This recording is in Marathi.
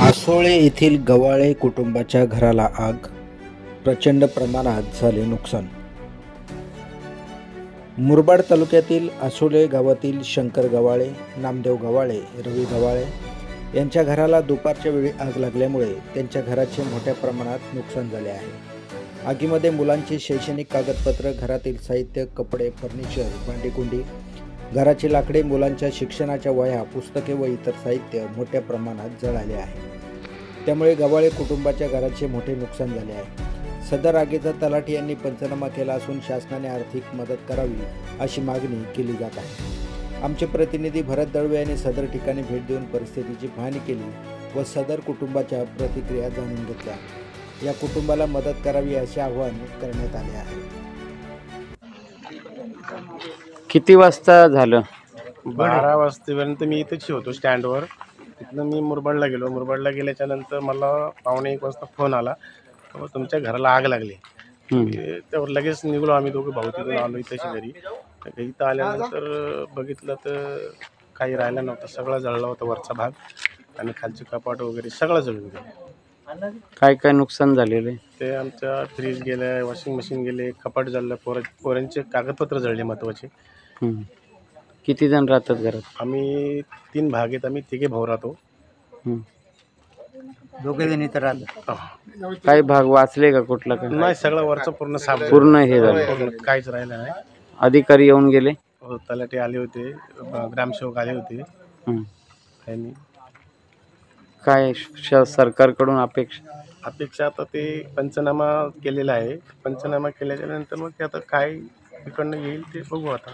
आसोळे येथील गव्हाळे कुटुंबाच्या घराला आग, प्रचंड प्रमाणात झाले नुकसान. मुरबाड तालुक्यातील आसोळे गावातील शंकर गव्हाळे, नामदेव गव्हाळे, रवी गव्हाळे यांच्या घराला दुपारच्या वेळी आग लागल्यामुळे त्यांच्या घराचे मोठ्या प्रमाणात नुकसान झाले आहे. आगीमध्ये मुलांची शैक्षणिक कागदपत्र, घरातील साहित्य, कपडे, फर्निचर, भांडीकुंडी, घराची लाकडे, मुलांच्या शिक्षणाच्या वह्या, पुस्तके व इतर साहित्य मोठ्या प्रमाणात जळाले आहे. त्यामुळे गव्हाळे कुटुंबाच्या घराचे मोठे नुकसान झाले आहे. सदर आगीचा तलाठी यांनी पंचनामा केला असून शासनाने आर्थिक मदत करावी अशी मागणी केली जात आहे. आमचे प्रतिनिधी भरत दळवे यांनी सदर ठिकाणी भेट देऊन परिस्थितीची पाहणी केली व सदर कुटुंबाच्या प्रतिक्रिया जाणून घेतल्या. या कुटुंबाला मदत करावी असे आवाहन करण्यात आले आहे. किती वाजता झालं? 12 वाजतेपर्यंत मी इथेच होतो स्टँडवर. तिथनं मी मुरबाडला गेलो. मुरबाडला गेल्याच्या नंतर मला 1:15 वाजता फोन आला, तुमच्या घराला आग लागली. त्यावर लगेच निघलो आम्ही दोघं भाऊ, तिथून आलो इथेच घरी. इथं आल्यानंतर बघितलं तर काही राहिलं नव्हतं, सगळं जळलं होतं. वरचा भाग आणि खालचे कपाट वगैरे सगळं जळून गेलं. काय काय नुकसान झालेलं आहे? ते आमच्या फ्रीज गेले, वॉशिंग मशीन गेले, कपाट जळलं, पोरांचे कागदपत्र जळले महत्त्वाचे. किती जण राहतात घरात? आम्ही 3 भाग आहेत, आम्ही 3 भाऊ राहतो. दोघे जण इथं राहतात. काही भाग वाचले का कुठला? काय नाही, सगळं वरचं पूर्ण साफ झालं. पूर्ण हे झालं, काहीच राहिलं नाही. अधिकारी येऊन गेले? तलाठी आले होते, ग्रामसेवक आले होते. आणि काय सरकारकडून अपेक्षा? आता ते पंचनामा केलेला आहे. पंचनामा केल्याच्या नंतर मग ते आता काय इकडनं येईल ते बघू आता.